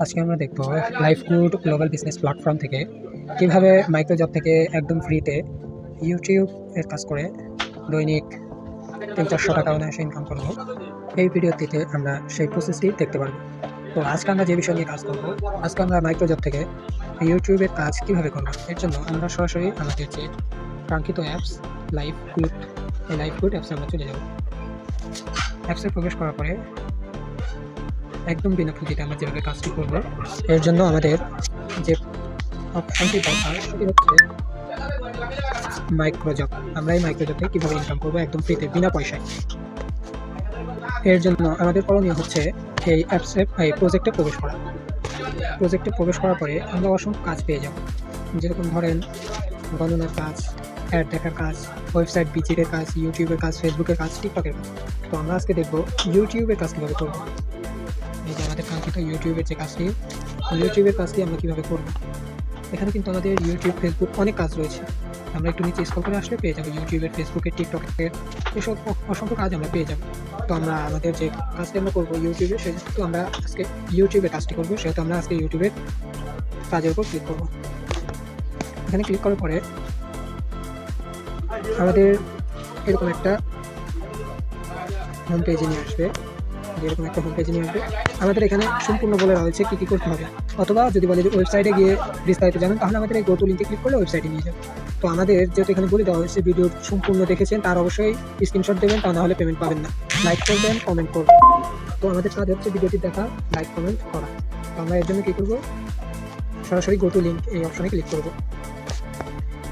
আজকে আমরা দেখব লাইফগুড গ্লোবাল বিজনেস প্ল্যাটফর্ম থেকে কিভাবে মাইক্রোজব থেকে একদম ফ্রিতে ইউটিউব এর কাজ করে দৈনিক 300-400 টাকা অনায়াসে ইনকাম করবো। এই ভিডিওটিতে আমরা সেই প্রসেসটি দেখতে পারবো। তো আজকে আমরা যে বিষয় নিয়ে কাজ করব, আজকে আমরা মাইক্রোজব থেকে ইউটিউবের কাজ কিভাবে করব, এর জন্য আমরা সরাসরি আমাদের যে কাঙ্ক্ষিত অ্যাপস লাইফগুড, এই লাইফগুড অ্যাপসে আমরা চলে যাব। অ্যাপসে প্রবেশ করার পরে একদম বিনা পুঁজিতে আমরা যেভাবে কাজটি করব, এর জন্য আমাদের যে অপশনটি দরকার সেটি হচ্ছে মাইক্রোজব। আমরা এই মাইক্রোজব থেকে কীভাবে ইনকাম করবো একদম ফ্রিতে বিনা পয়সায়। এর জন্য আমাদের করণীয় হচ্ছে এই অ্যাপসে এই প্রজেক্টে প্রবেশ করা। প্রজেক্টে প্রবেশ করার পরে আমরা অসংখ্য কাজ পেয়ে যাব, যেরকম ধরেন গণনার কাজ, অ্যাড দেখার কাজ, ওয়েবসাইট ভিজিটের কাজ, ইউটিউবের কাজ, ফেসবুকের কাজ, টিকটকের কাজ। তো আমরা আজকে দেখবো ইউটিউবের কাজ কীভাবে করবো। এই যে আমাদের কাঙ্ক্ষিত ইউটিউবের যে কাজটি, ইউটিউবের কাজটি আমরা কীভাবে করবো। এখানে কিন্তু আমাদের ইউটিউব, ফেসবুক অনেক কাজ রয়েছে। আমরা একটু নিচে স্ক্রল করে আসলে পেয়ে যাবো ইউটিউবের, ফেসবুকের, টিকটকের এসব অসংখ্য কাজ আমরা পেয়ে যাবো। তো আমরা আমাদের যে কাজটি আমরা করবো ইউটিউবে, সেহেতু আমরা আজকে ইউটিউবের কাজটি করবো, সেহেতু আমরা আজকে ইউটিউবের কাজের উপর ক্লিক করবো। এখানে ক্লিক করার পরে আমাদের এরকম একটা হোম পেজে নিয়ে আসবে। যেরকম একটা হোম পেজে নিয়ে আসবে, আমাদের এখানে সম্পূর্ণ বলে দেওয়া হয়েছে কী কী করতে হবে। অথবা যদি বলে যে ওয়েবসাইটে গিয়ে বিস্তারিত জানেন, তাহলে আমাদের এই গো টু লিঙ্কে ক্লিক করলে ওয়েবসাইটে নিয়ে যাবে। তো আমাদের যেহেতু এখানে বলে দেওয়া হয়েছে ভিডিও সম্পূর্ণ দেখেছেন তার অবশ্যই স্ক্রিনশট দেবেন, তা নাহলে পেমেন্ট পাবেন না। লাইক করবেন, কমেন্ট করবেন। তো আমাদের কাজ হচ্ছে ভিডিওটি দেখা, লাইক, কমেন্ট করা। তো আমরা এর জন্য কী করবো, সরাসরি গো টু লিঙ্ক এই অপশনে ক্লিক করবো।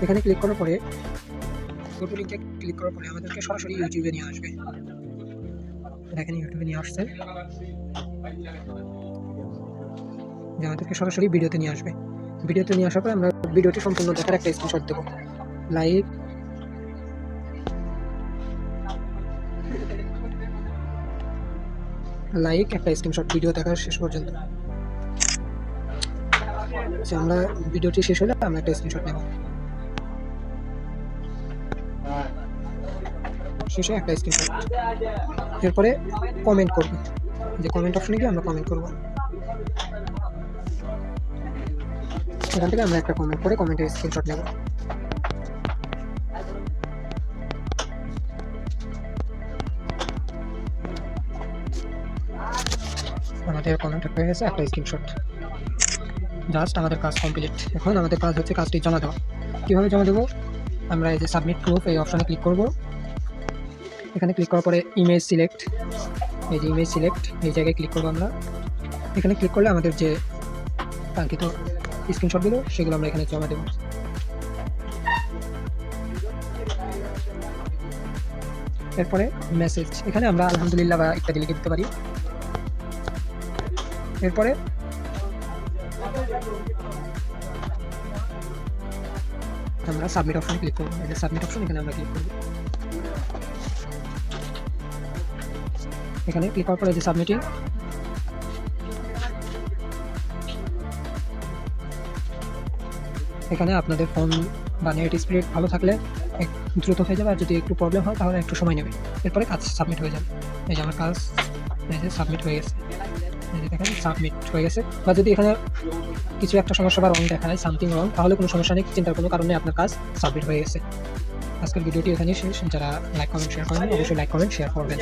এখানে ক্লিক করার পরে গো টু লিঙ্কে ক্লিক করার পরে আমাদেরকে সরাসরি ইউটিউবে নিয়ে আসবে। দেখেন ইউটিউবে নিয়ে আসছে, যে আমাদেরকে সরাসরি ভিডিওতে নিয়ে আসবে। ভিডিওতে নিয়ে আসার পরে আমরা ভিডিওটি সম্পূর্ণ দেখার একটা স্ক্রিনশট দেবো। লাইক একটা স্ক্রিনশট ভিডিও দেখার শেষ পর্যন্ত। আমরা ভিডিওটি শেষ হলে আমরা একটা স্ক্রিনশট নেব। শেষে একটা স্ক্রিনশট, এরপরে কমেন্ট করব। যে কমেন্ট অপশনে গিয়ে আমরা কমেন্ট করব। এখান থেকে আমরা একটা কমেন্ট করে কমেন্টের স্ক্রিনশট নেব। আমাদের কমেন্ট হয়ে গেছে, একটা স্ক্রিনশট। জাস্ট আমাদের কাজ কমপ্লিট। এখন আমাদের কাজ হচ্ছে কাজটি জমা দেওয়া। কীভাবে জমা দেবো, আমরা এই যে সাবমিট প্রুফ এই অপশনে ক্লিক করব। এখানে ক্লিক করার পরে ইমেজ সিলেক্ট, এই যে ইমেজ সিলেক্ট এই জায়গায় ক্লিক করবো আমরা। এখানে ক্লিক করলে আমাদের যে কাঙ্ক্ষিত স্ক্রিনশটগুলো সেগুলো আমরা এখানে জমা দেব। এরপরে মেসেজ, এখানে আমরা আলহামদুলিল্লাহ বা ইত্যাদি লিখে দিতে পারি। এরপরে আমরা সাবমিট অপশনে ক্লিক করবো। এই যে সাবমিট অপশন, এখানে আমরা ক্লিক করবো। এখানে ক্লিক করার পরে যে সাবমিটিং, এখানে আপনাদের ফোন বা নেট স্পিড ভালো থাকলে দ্রুত হয়ে যাবে, আর যদি একটু প্রবলেম হয় তাহলে একটু সময় নেবে। এরপরে কাজ সাবমিট হয়ে যাবে। এই যে আমার কাজ এই যে সাবমিট হয়ে গেছে, এই যে দেখেন সাবমিট হয়ে গেছে। বা যদি এখানে কিছু একটা সমস্যা বা রং দেখায়, সামথিং রং, তাহলে কোনো সমস্যা নেই, চিন্তার কোনো কারণে আপনার কাজ সাবমিট হয়ে গেছে। আজকের ভিডিওটি এখানেই শেষ। যারা লাইক, কমেন্ট, শেয়ার করেন অবশ্যই লাইক, কমেন্ট, শেয়ার করবেন।